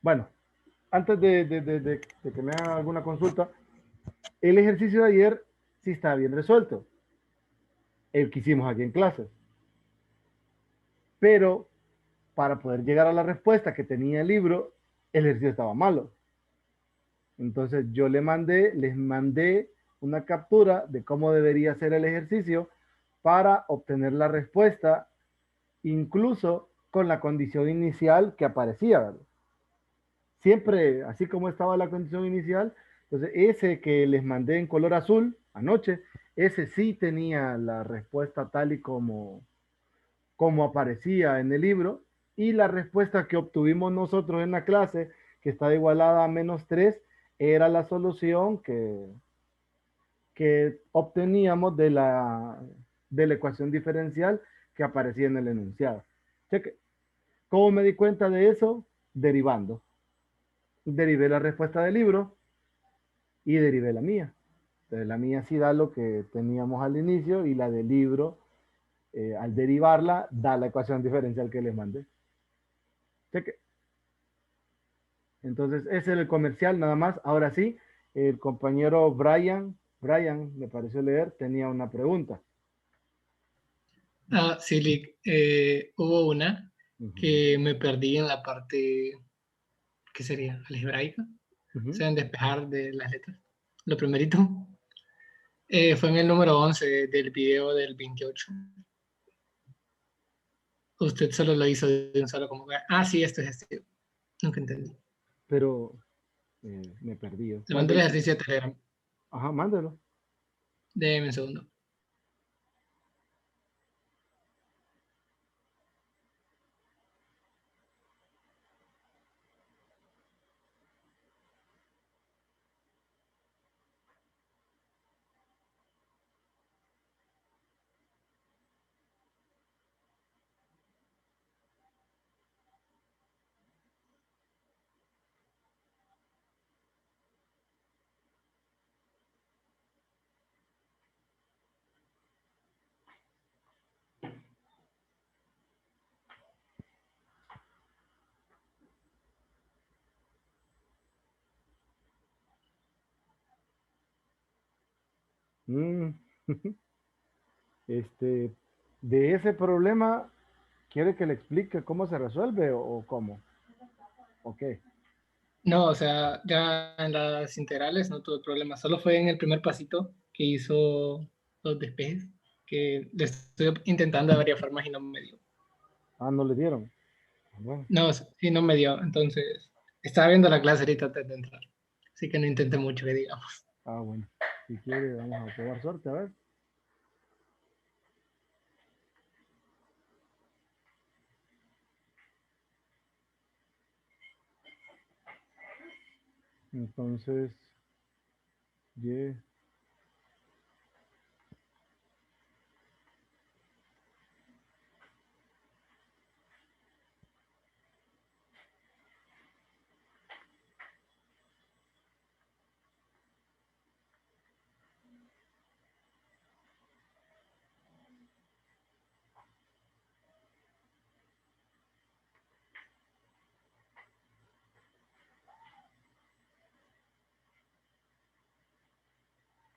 Bueno, antes de que me hagan alguna consulta, el ejercicio de ayer sí está bien resuelto, el que hicimos aquí en clase. Pero para poder llegar a la respuesta que tenía el libro, el ejercicio estaba malo. Entonces yo les mandé una captura de cómo debería ser el ejercicio para obtener la respuesta, incluso con la condición inicial que aparecía, ¿verdad? Siempre, así como estaba la condición inicial, entonces ese que les mandé en color azul anoche, ese sí tenía la respuesta tal y como aparecía en el libro, y la respuesta que obtuvimos nosotros en la clase, que está igualada a -3, era la solución que obteníamos de la ecuación diferencial que aparecía en el enunciado. Cheque. ¿Cómo me di cuenta de eso? Derivando. Derivé la respuesta del libro y derivé la mía. Entonces, la mía sí da lo que teníamos al inicio y la del libro, al derivarla, da la ecuación diferencial que les mandé. Cheque. Entonces, ese es el comercial nada más. Ahora sí, el compañero Brian, me pareció leer, tenía una pregunta. Ah, sí, Lick, hubo una Ujú, que me perdí en la parte, ¿qué sería? Algebraica. O ujú. sea, en despejar de las letras. Lo primerito fue en el número 11 del video del 28. Usted solo lo hizo de un solo como que, ah, sí, esto es este. Nunca entendí. Pero me perdí. Le mandé el ejercicio de Telegram. Ajá, mándalo. Déjeme un segundo. Mm, Este, de ese problema, ¿quiere que le explique cómo se resuelve o cómo? Ok. No, o sea, ya en las integrales no tuve problema. Solo fue en el primer pasito que hizo los despejes, que le estoy intentando de varias formas y no me dio. Ah, no le dieron. Bueno, No, sí, no me dio. Entonces, estaba viendo la clase ahorita antes de entrar. Así que no intenté mucho, que digamos. bueno. Si quiere, vamos a probar suerte, a ver. Entonces, Y.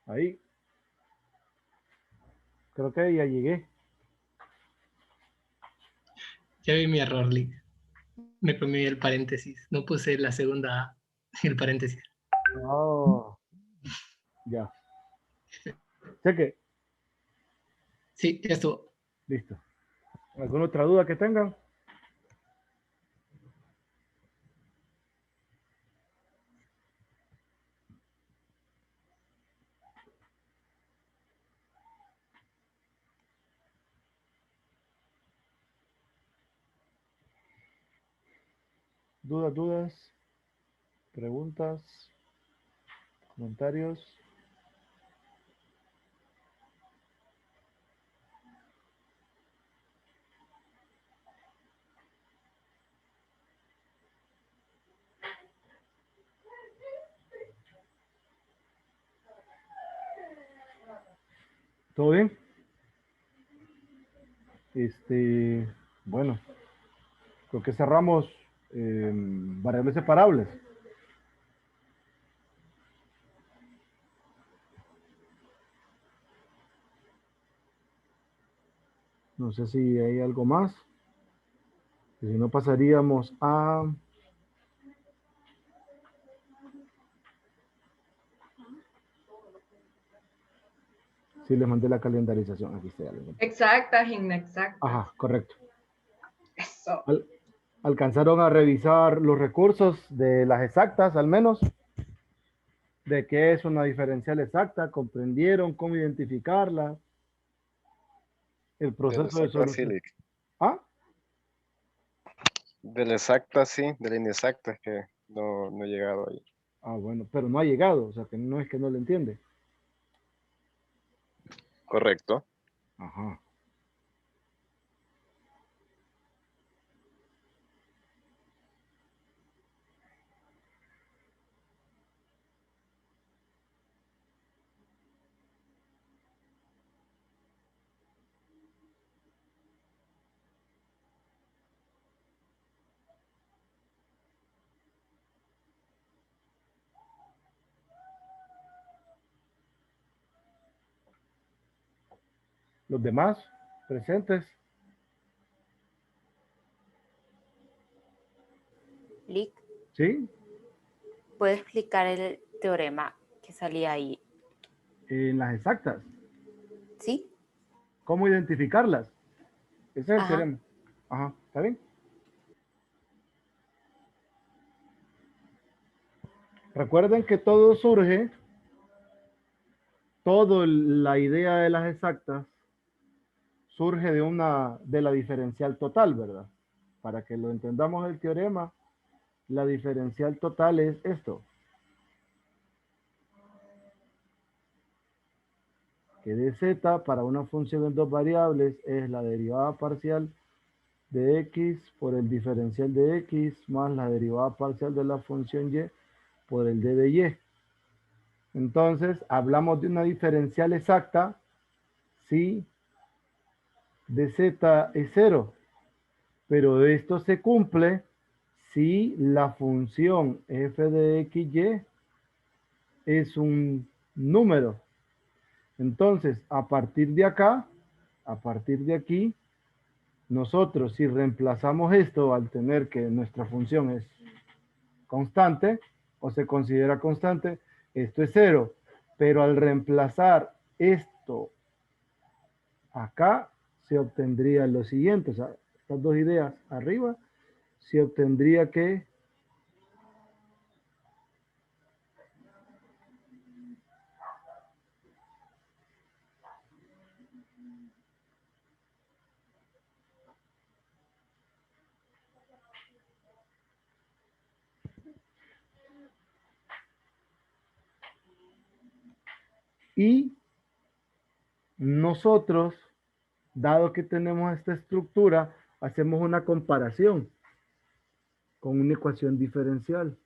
Ahí, creo que ya llegué. Ya vi mi error, Lee. Me comí el paréntesis. No puse la segunda A, el paréntesis. Oh, ya. Cheque. Sí, ya estuvo. Listo. ¿Alguna otra duda que tengan? Dudas, preguntas, comentarios. ¿Todo bien? Bueno, creo que cerramos variables separables. No sé si hay algo más. Si no, pasaríamos a... Sí, les mandé la calendarización. Aquí está. Exactas, inexactas. Ajá, correcto. Eso. ¿Alcanzaron a revisar los recursos de las exactas, al menos? ¿De qué es una diferencial exacta? ¿Comprendieron cómo identificarla? El proceso de exacta sí, solución. ¿Ah? de la exacta sí, de la inexacta es que no he llegado ahí. Ah, bueno, pero no ha llegado, o sea que no es que no lo entiende. Correcto. Ajá. Los demás presentes. Lick, ¿Sí? ¿puede explicar el teorema que salía ahí? En las exactas. ¿Sí? ¿Cómo identificarlas? Ese es el Ajá. teorema. Ajá, ¿está bien? Recuerden que todo surge, toda la idea de las exactas surge de la diferencial total, ¿verdad? Para que lo entendamos el teorema, la diferencial total es esto. Que dz para una función en dos variables es la derivada parcial de x por el diferencial de x más la derivada parcial de la función y por el d de y. Entonces, hablamos de una diferencial exacta si dz es 0, pero esto se cumple si la función f de xy es un número. Entonces, a partir de acá, a partir de aquí, nosotros si reemplazamos esto al tener que nuestra función es constante o se considera constante, esto es 0. Pero al reemplazar esto acá, se obtendría lo siguiente. O sea, estas dos ideas arriba, se obtendría que y nosotros, dado que tenemos esta estructura, hacemos una comparación con una ecuación diferencial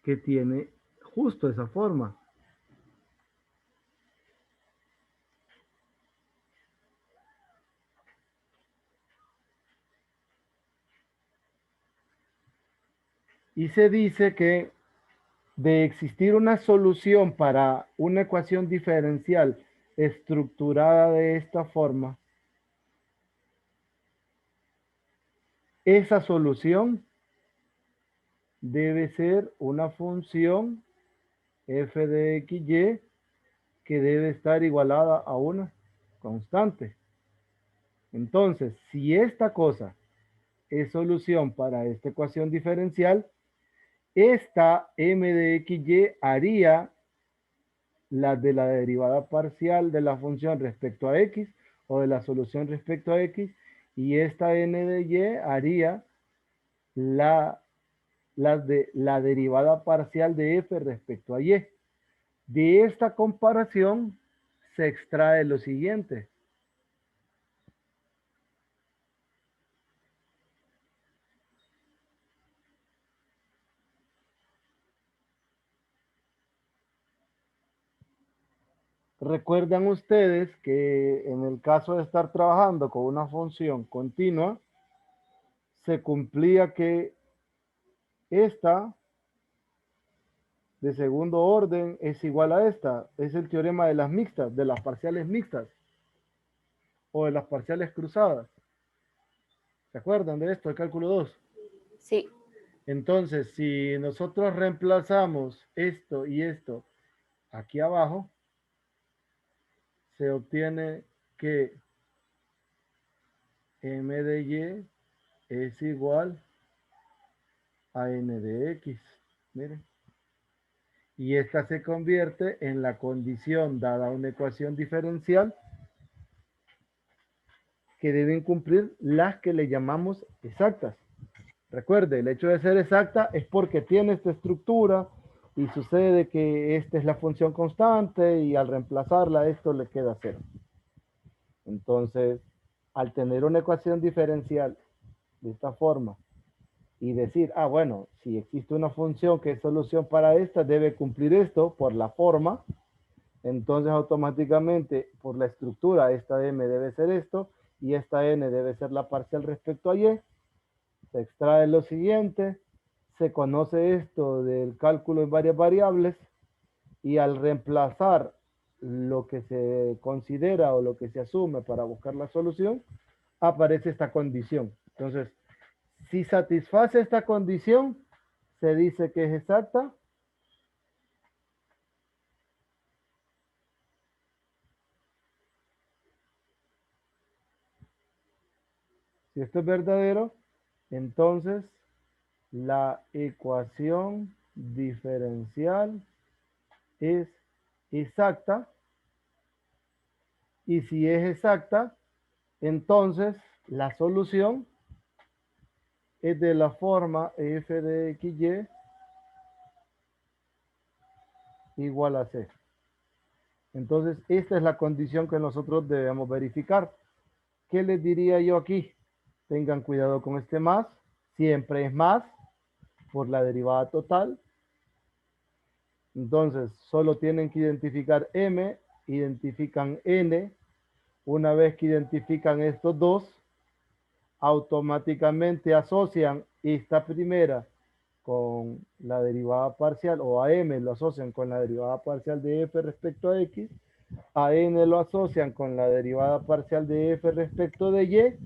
que tiene justo esa forma. Y se dice que de existir una solución para una ecuación diferencial estructurada de esta forma, esa solución debe ser una función f de xy que debe estar igualada a una constante. Entonces, si esta cosa es solución para esta ecuación diferencial, esta m de xy haría la de la derivada parcial de la función respecto a x o de la solución respecto a x, y esta n de y haría de la derivada parcial de f respecto a y. De esta comparación se extrae lo siguiente. Recuerdan ustedes que en el caso de estar trabajando con una función continua, se cumplía que esta de segundo orden es igual a esta. Es el teorema de las mixtas, de las parciales mixtas o de las parciales cruzadas. ¿Se acuerdan de esto, el cálculo 2? Sí, Entonces, si nosotros reemplazamos esto y esto aquí abajo, se obtiene que m de y es igual a n de x. Miren. Y esta se convierte en la condición dada una ecuación diferencial que deben cumplir las que le llamamos exactas. Recuerde, el hecho de ser exacta es porque tiene esta estructura y sucede que esta es la función constante y al reemplazarla esto le queda cero. Entonces, al tener una ecuación diferencial de esta forma y decir, ah, bueno, si existe una función que es solución para esta, debe cumplir esto por la forma, entonces automáticamente por la estructura esta m debe ser esto y esta n debe ser la parcial respecto a y. Se extrae lo siguiente, se conoce esto del cálculo en varias variables y al reemplazar lo que se considera o lo que se asume para buscar la solución, aparece esta condición. Entonces, si satisface esta condición, se dice que es exacta. Si esto es verdadero, entonces la ecuación diferencial es exacta. Y si es exacta, entonces la solución es de la forma f de xy igual a c. Entonces, esta es la condición que nosotros debemos verificar. ¿Qué les diría yo aquí? Tengan cuidado con este más. Siempre es más por la derivada total. Entonces, solo tienen que identificar m, identifican n. Una vez que identifican estos dos, automáticamente asocian esta primera con la derivada parcial, o a m lo asocian con la derivada parcial de f respecto a x, a n lo asocian con la derivada parcial de f respecto de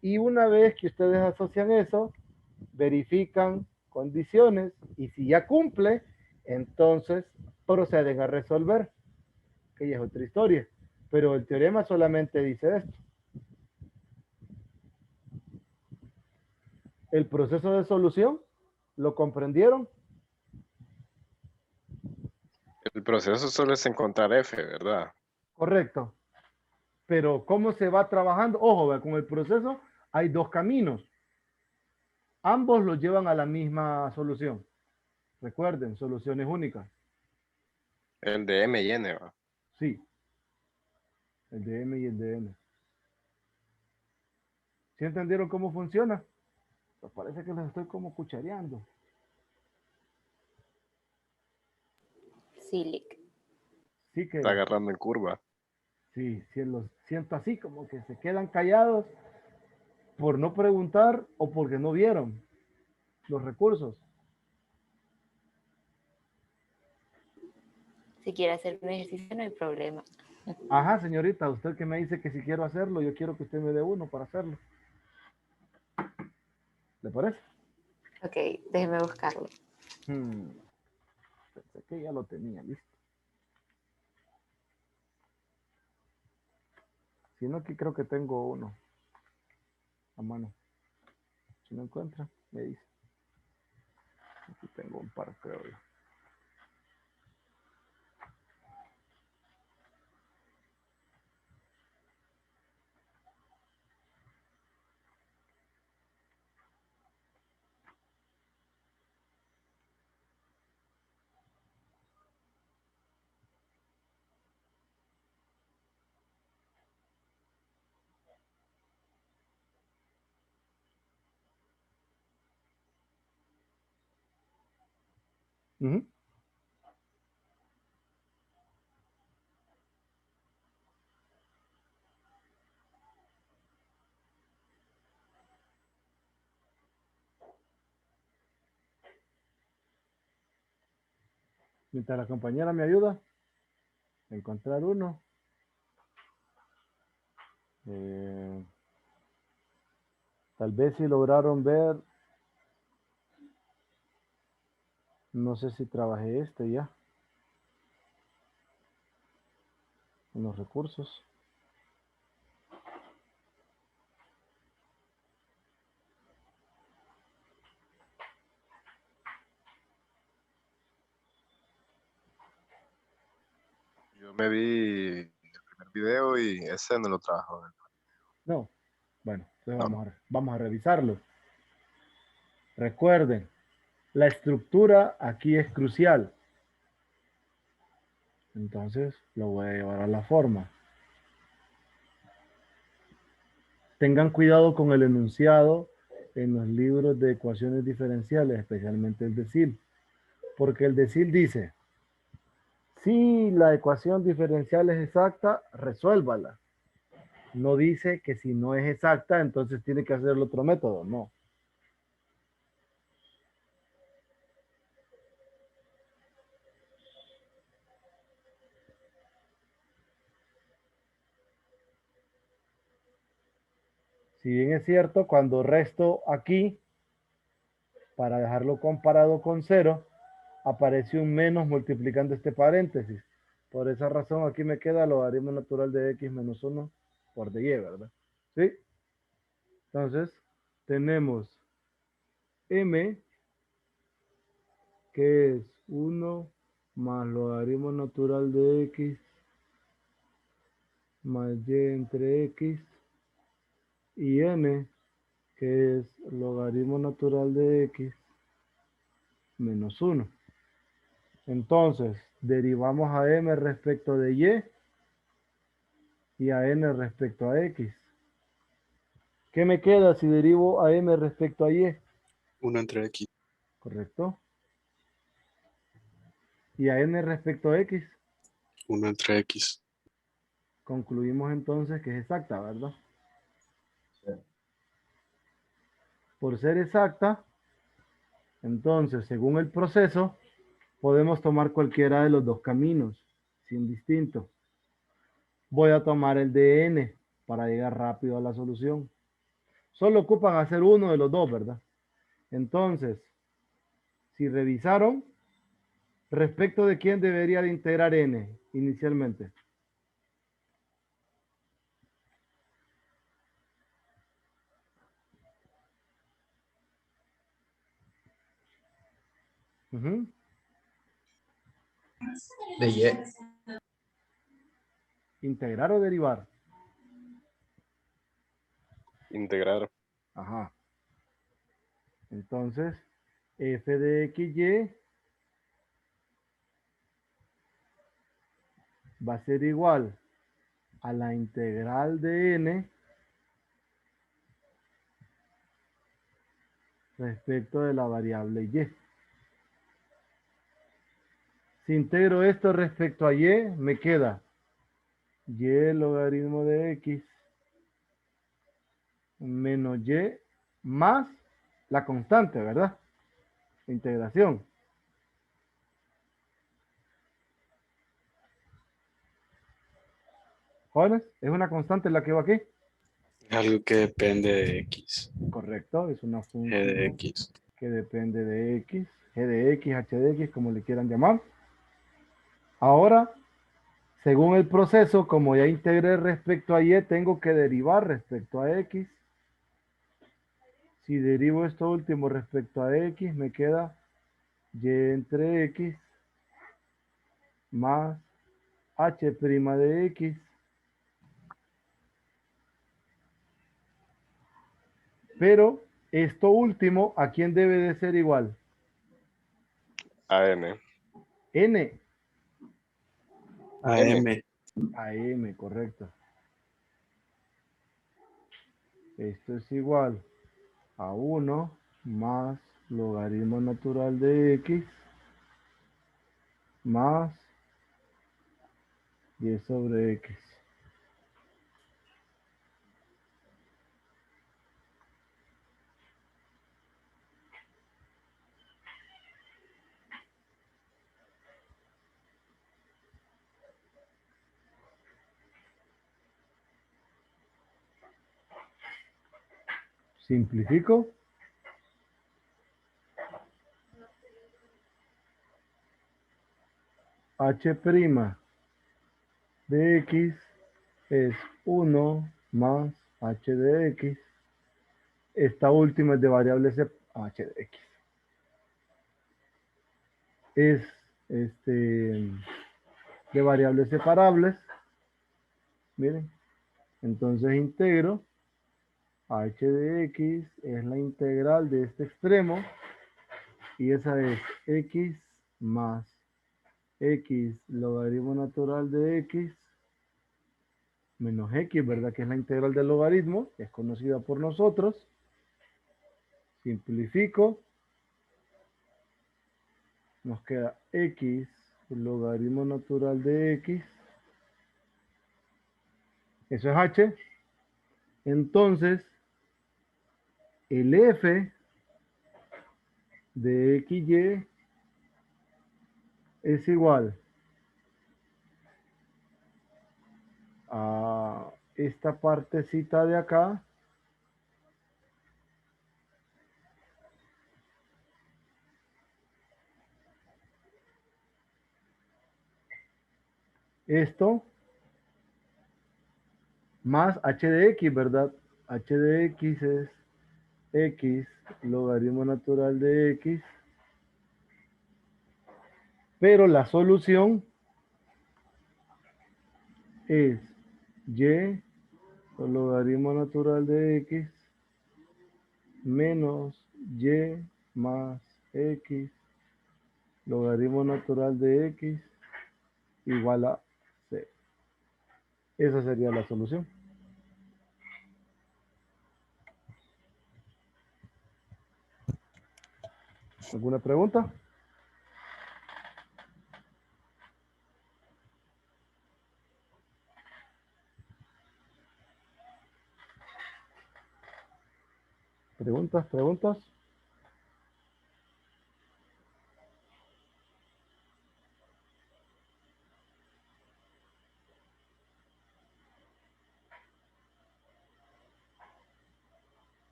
y una vez que ustedes asocian eso, verifican condiciones, y si ya cumple, entonces proceden a resolver, que ya es otra historia. Pero el teorema solamente dice esto. El proceso de solución, ¿lo comprendieron? El proceso solo es encontrar F, ¿verdad? Correcto. Pero ¿cómo se va trabajando? Ojo, con el proceso hay dos caminos. Ambos los llevan a la misma solución. Recuerden, soluciones únicas. El de M y N, ¿va? Sí, el de M y el de N. ¿Sí entendieron cómo funciona? Pues parece que los estoy como cuchareando. sí, Lick. Sí que, Está agarrando en curva. sí, los siento así, como que se quedan callados por no preguntar o porque no vieron los recursos. Si quiere hacer un ejercicio, no hay problema. Ajá, señorita, usted que me dice que si quiero hacerlo, yo quiero que usted me dé uno para hacerlo. ¿Le parece? Ok, déjeme buscarlo. Pensé que ya lo tenía listo. Si no, aquí creo que tengo uno a mano. Si no encuentra, me dice. Aquí tengo un par, creo yo. Ujú. Mientras la compañera me ayuda a encontrar uno. Tal vez si lograron ver, no sé si trabajé este ya, en los recursos. Yo me vi el primer video y ese no lo trajo. No. Bueno, entonces No. vamos a revisarlo. Recuerden, la estructura aquí es crucial. Entonces lo voy a llevar a la forma. Tengan cuidado con el enunciado en los libros de ecuaciones diferenciales, especialmente el decil. Porque el decil dice, si la ecuación diferencial es exacta, resuélvala. No dice que si no es exacta, entonces tiene que hacer el otro método. No. Si bien es cierto, cuando resto aquí, para dejarlo comparado con 0, aparece un menos multiplicando este paréntesis. Por esa razón aquí me queda logaritmo natural de x menos 1 por dy, ¿verdad? ¿Sí? Entonces, tenemos m, que es 1 más logaritmo natural de x más y entre x, y n, que es logaritmo natural de x menos 1. Entonces, derivamos a m respecto de y a n respecto a x. ¿Qué me queda si derivo a m respecto a y? 1 entre x. ¿Correcto? Y a n respecto a x, 1 entre x. concluimos entonces que es exacta, ¿verdad? Por ser exacta, entonces, según el proceso, podemos tomar cualquiera de los dos caminos, sin distinto. Voy a tomar el de n para llegar rápido a la solución. Solo ocupan hacer uno de los dos, ¿verdad? Entonces, si revisaron, respecto de quién debería de integrar n inicialmente. Ujú. De Y. Integrar o derivar. Integrar. Ajá. Entonces, f de xy va a ser igual a la integral de n respecto de la variable y. Si integro esto respecto a y, me queda y logaritmo de x menos y más la constante, ¿verdad? Integración. Jóvenes, ¿es una constante la que va aquí? Es algo que depende de x. Correcto, es una G de función x. que depende de x, g de x, h de x, como le quieran llamar. Ahora, según el proceso, como ya integré respecto a y, tengo que derivar respecto a x. Si derivo esto último respecto a x, me queda y entre x más h' de x pero esto último, ¿a quién debe de ser igual? A N. N A M. m. a m, correcto. Esto es igual a 1 más logaritmo natural de x más y sobre x. Simplifico. H' de x es 1 más h de x. Esta última es de variable h de x. Es de variables separables. Miren. Entonces integro. H de x es la integral de este extremo. Y esa es x más x logaritmo natural de x menos x, ¿verdad? Que es la integral del logaritmo, que es conocida por nosotros. Simplifico. Nos queda x, el logaritmo natural de x. Eso es h. Entonces, el f de xy es igual a esta partecita de acá. Esto más h de x, ¿verdad? H de x es x logaritmo natural de x. Pero la solución es y logaritmo natural de x menos y más x logaritmo natural de x igual a c. Esa sería la solución. ¿Alguna pregunta? ¿Preguntas?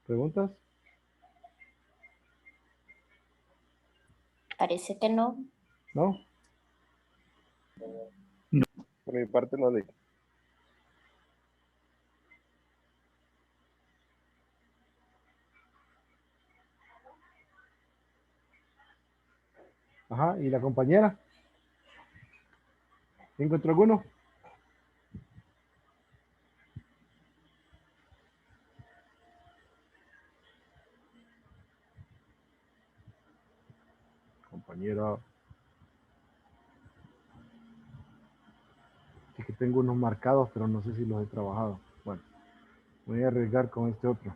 ¿Preguntas? Parece que no. ¿No? Por mi parte no leí. Ajá, ¿y la compañera? ¿Encontró alguno? Compañera. Sí que tengo unos marcados, pero no sé si los he trabajado. Bueno, voy a arriesgar con este otro.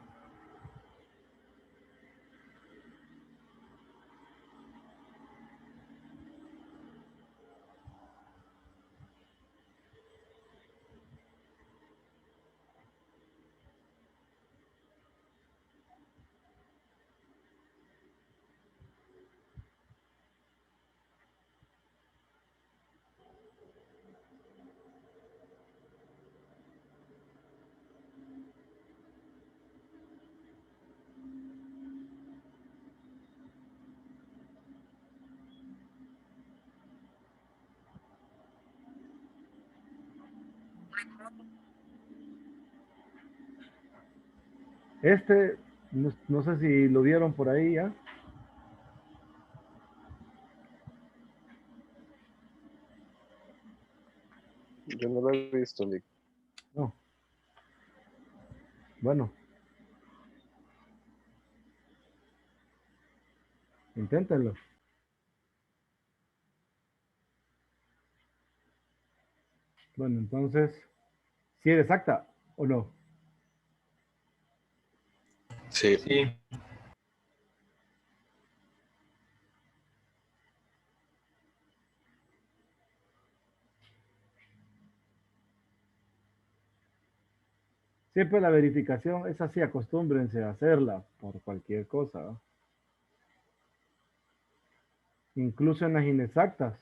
Este No, no sé si lo vieron por ahí ya. Yo no lo he visto, Nick. No. Bueno, inténtenlo. Bueno, entonces, ¿si era exacta o no? Sí, Sí. Siempre la verificación es así, acostúmbrense a hacerla por cualquier cosa, ¿no? Incluso en las inexactas.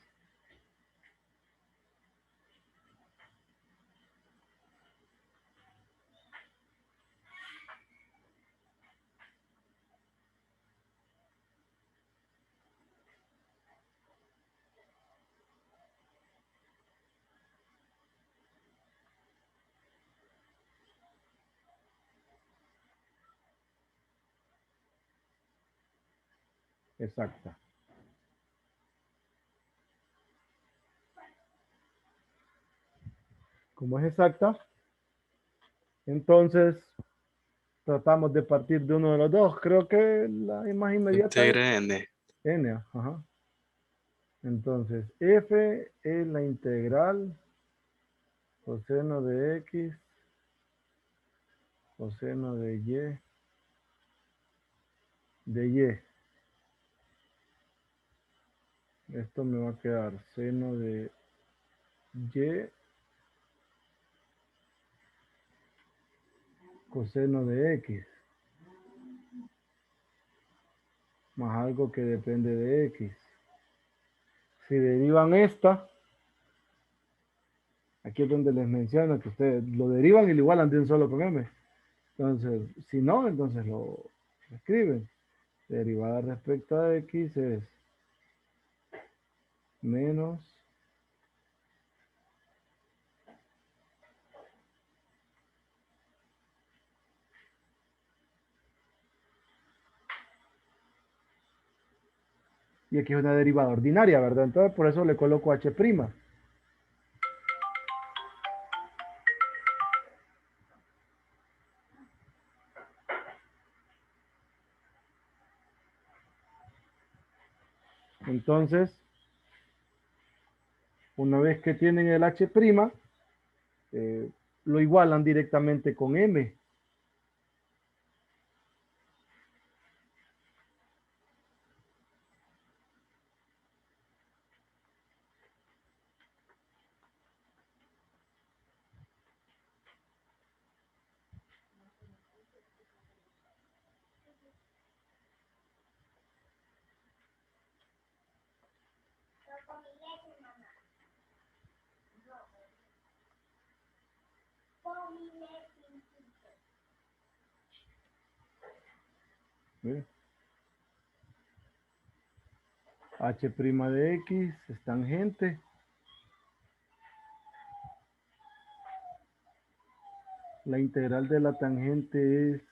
Exacta. Como es exacta, entonces tratamos de partir de uno de los dos. Creo que la más inmediata es integre n. n. Ajá. Entonces, f es la integral coseno de x, coseno de y. Esto me va a quedar seno de y coseno de x, más algo que depende de x. Si derivan esta, aquí es donde les menciono que ustedes lo derivan y lo igualan de un solo con m. Entonces, si no, entonces lo escriben. Derivada respecto a x es menos y aquí es una derivada ordinaria, ¿verdad? Entonces por eso le coloco h'. Entonces, una vez que tienen el h', lo igualan directamente con m. Miren, h' de x es tangente. La integral de la tangente es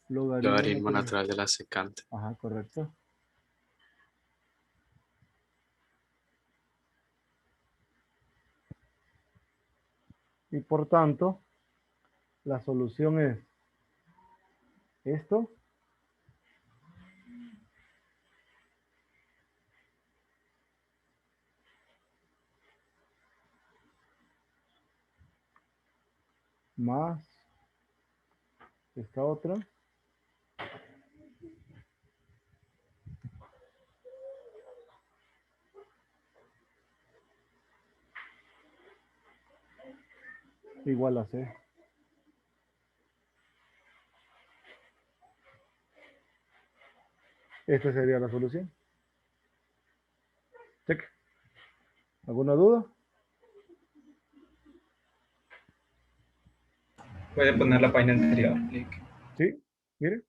logaritmo Logaritmo natural. natural de la secante. Ajá, correcto. Y por tanto, la solución es esto más esta otra igual a c. Esta sería la solución. Check. ¿Alguna duda? Puede poner la página anterior. Clic. Sí, mire.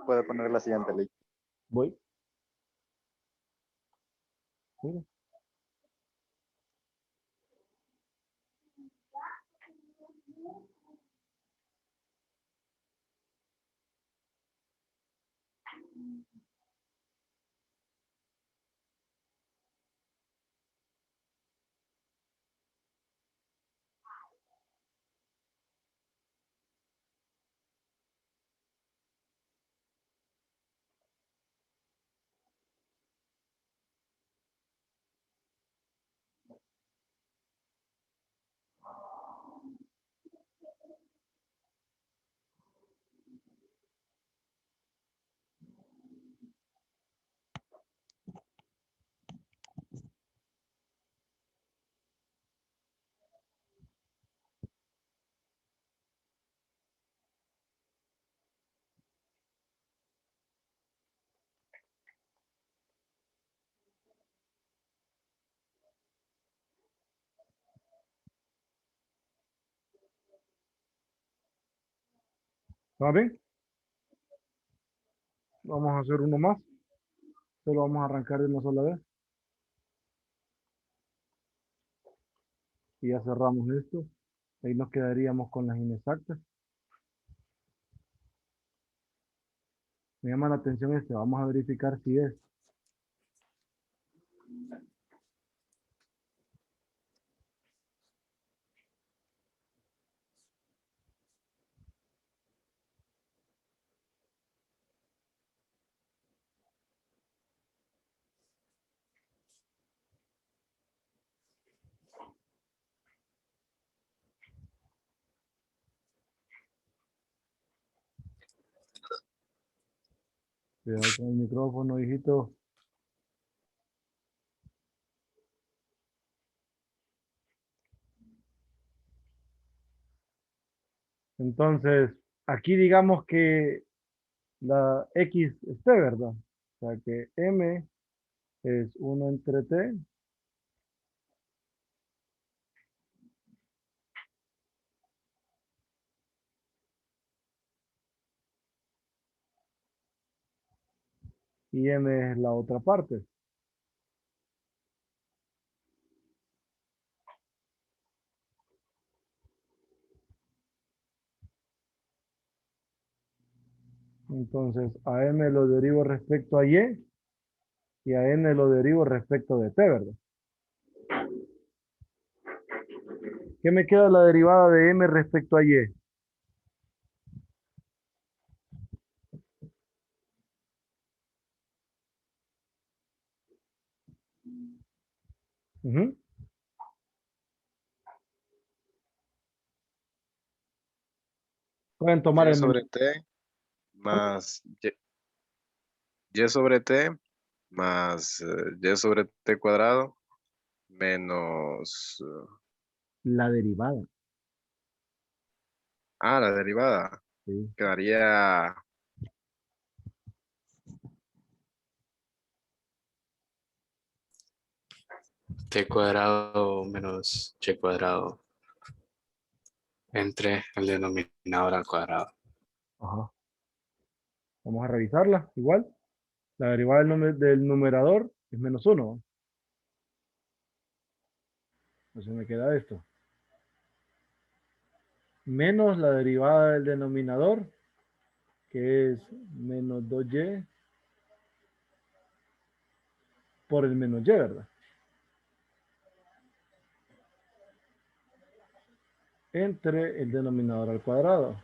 Puede poner la siguiente ley. Voy. Mira. ¿Está bien? Vamos a hacer uno más. Solo vamos a arrancar de una sola vez. Y ya cerramos esto. Ahí nos quedaríamos con las inexactas. Me llama la atención este. Vamos a verificar si es. Cuidado con el micrófono, hijito. Entonces, aquí digamos que la X esté, ¿verdad? O sea que M es 1 entre T. Y M es la otra parte. Entonces, a M lo derivo respecto a y a N lo derivo respecto de T, ¿verdad? ¿Qué me queda la derivada de M respecto a Y? Ujú. Pueden tomar Y el menor. sobre T más Y sobre T más Y sobre T cuadrado menos La derivada. la derivada. Sí. Quedaría T cuadrado menos Y cuadrado entre el denominador al cuadrado. Ajá. Vamos a revisarla igual. La derivada del numerador es menos 1. Entonces me queda esto. Menos la derivada del denominador, que es menos 2y por el menos y, ¿verdad? Entre el denominador al cuadrado.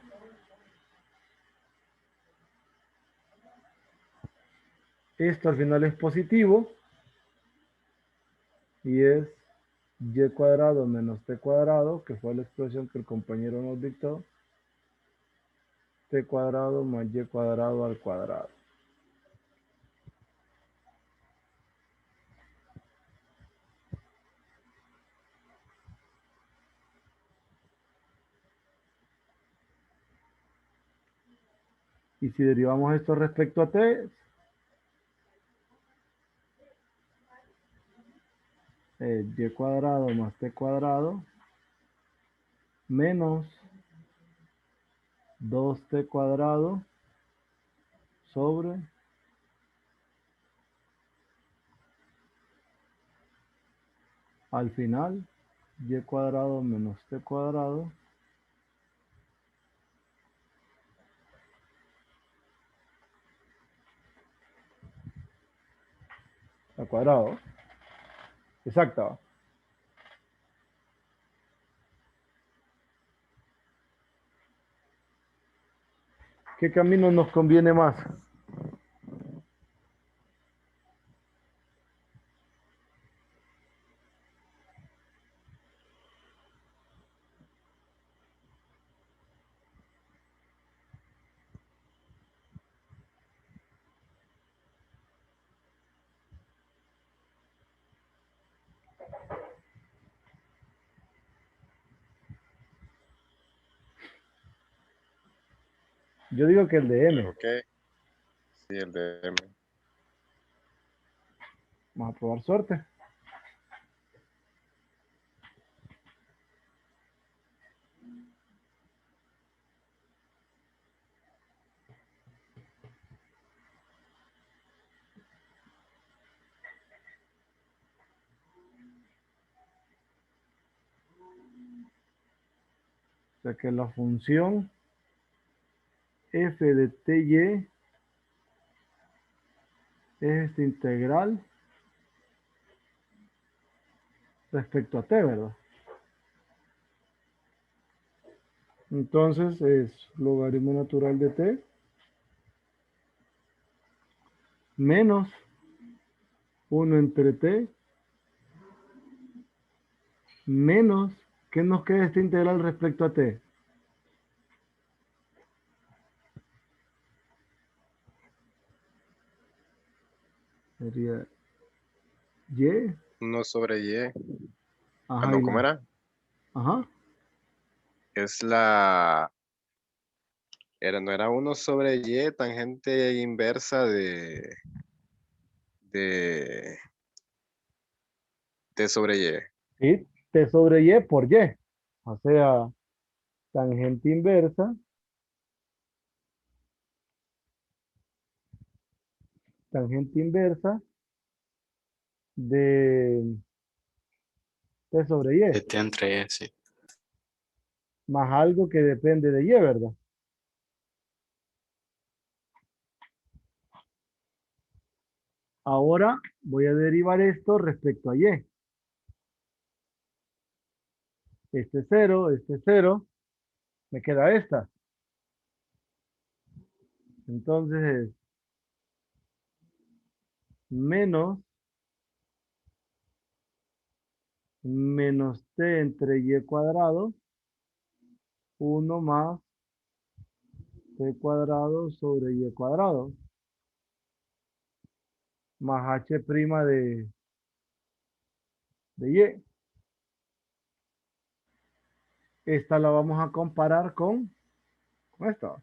Esto al final es positivo y es y cuadrado menos t cuadrado, que fue la expresión que el compañero nos dictó, t cuadrado más y cuadrado al cuadrado. Y si derivamos esto respecto a t, es y cuadrado más t cuadrado menos 2t cuadrado sobre al final y cuadrado menos t cuadrado al cuadrado. Exacto. ¿Qué camino nos conviene más? Yo digo que el de m. Ok. Sí, el de M. Vamos a probar suerte. O sea que la función f de ty es esta integral respecto a t, ¿verdad? Entonces es logaritmo natural de t menos 1 entre t menos, ¿qué nos queda esta integral respecto a t? Sería y, 1 sobre Y. Ah, ajá, no, y ¿cómo la, era? ajá, Es la... no era 1 sobre Y, tangente inversa de T sobre Y. y t sobre y por y, o sea, tangente inversa de t sobre y, De T entre Y, sí. más algo que depende de y, ¿verdad? Ahora voy a derivar esto respecto a y. Este cero, me queda esta. Entonces es menos t entre y cuadrado, 1 más t cuadrado sobre y cuadrado, más h' de y. Esta la vamos a comparar con esta.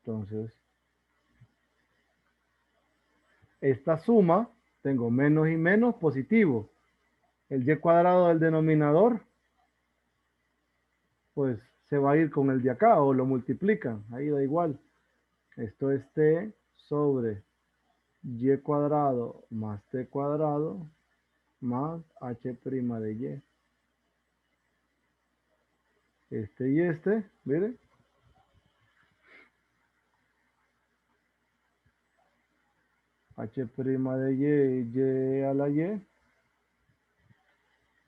Entonces, esta suma, tengo menos y menos positivo. El y cuadrado del denominador, pues se va a ir con el de acá o lo multiplican. Ahí da igual. Esto es t sobre y cuadrado más t cuadrado más h' de y. Este y este, miren. H' de y a la y.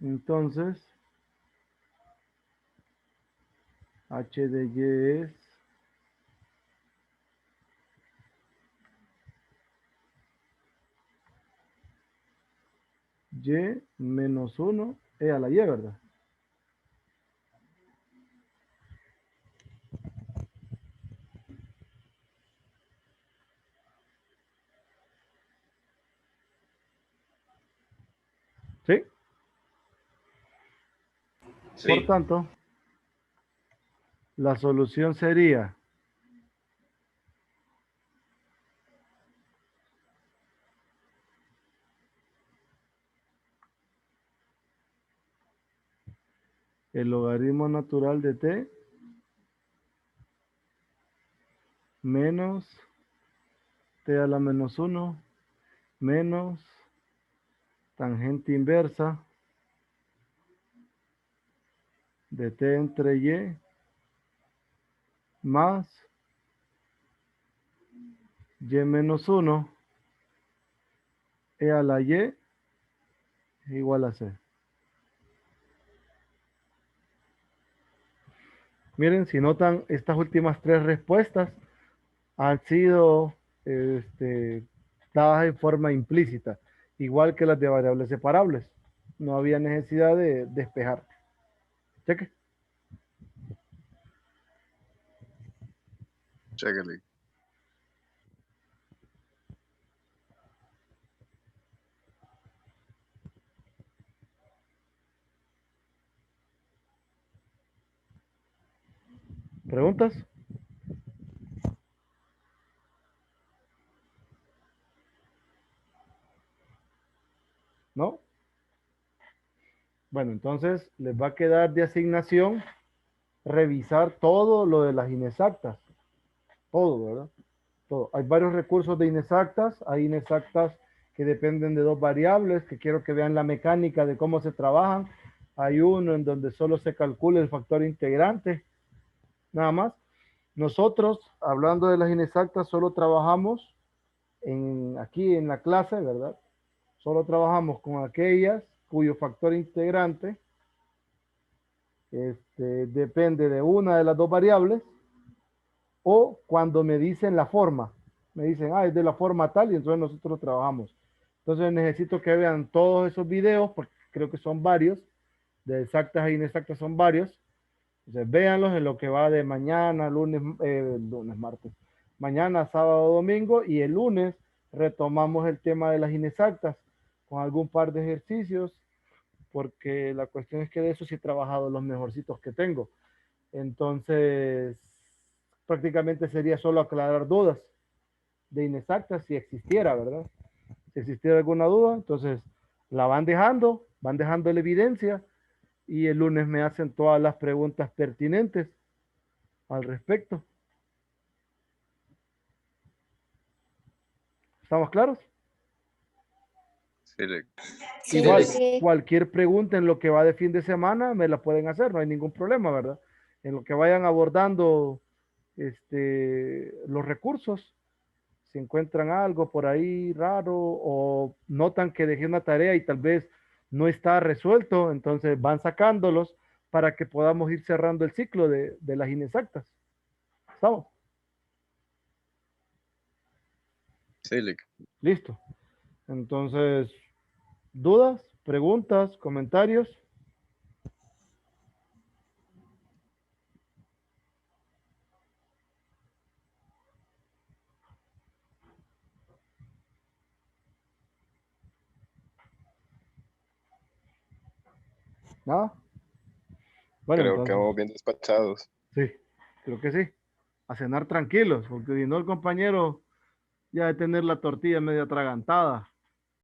Entonces, h de y es y menos 1 e a la y, ¿verdad? ¿Sí? Sí. Por tanto, la solución sería el logaritmo natural de t menos t a la menos 1 menos tangente inversa de t entre y más y menos 1 e a la y es igual a c. Miren, si notan, estas últimas tres respuestas han sido dadas en forma implícita, igual que las de variables separables. No había necesidad de despejar. Cheque. Chéquele. ¿Preguntas? ¿No? Bueno, entonces les va a quedar de asignación revisar todo lo de las inexactas. Todo, ¿verdad? Todo. Hay varios recursos de inexactas. Hay inexactas que dependen de dos variables, que quiero que vean la mecánica de cómo se trabajan. Hay uno en donde solo se calcula el factor integrante, nada más. Nosotros, hablando de las inexactas, solo trabajamos aquí en la clase, ¿verdad? Solo trabajamos con aquellas cuyo factor integrante depende de una de las dos variables, o cuando me dicen la forma, me dicen, es de la forma tal, y entonces nosotros trabajamos. Entonces necesito que vean todos esos videos, porque creo que son varios, de exactas e inexactas son varios. Entonces véanlos en lo que va de mañana, lunes, martes, mañana, sábado, domingo, y el lunes retomamos el tema de las inexactas con algún par de ejercicios, porque la cuestión es que de eso sí he trabajado los mejorcitos que tengo. Entonces, prácticamente sería solo aclarar dudas de inexactas si existiera, ¿verdad? Si existiera alguna duda, entonces la van dejando la evidencia, y el lunes me hacen todas las preguntas pertinentes al respecto. ¿Estamos claros? Sí, le- Sí, Igual, Lec. Sí. cualquier pregunta en lo que va de fin de semana me la pueden hacer, no hay ningún problema, ¿verdad? En lo que vayan abordando los recursos, si encuentran algo por ahí raro o notan que dejé una tarea y tal vez no está resuelto, entonces van sacándolos para que podamos ir cerrando el ciclo de las inexactas. ¿Estamos? Sí, le- Listo. Entonces, ¿dudas, preguntas, comentarios? ¿Nada? Bueno, Creo que entonces, vamos bien despachados. sí, creo que sí. A cenar tranquilos, porque si no el compañero ya de tener la tortilla medio atragantada.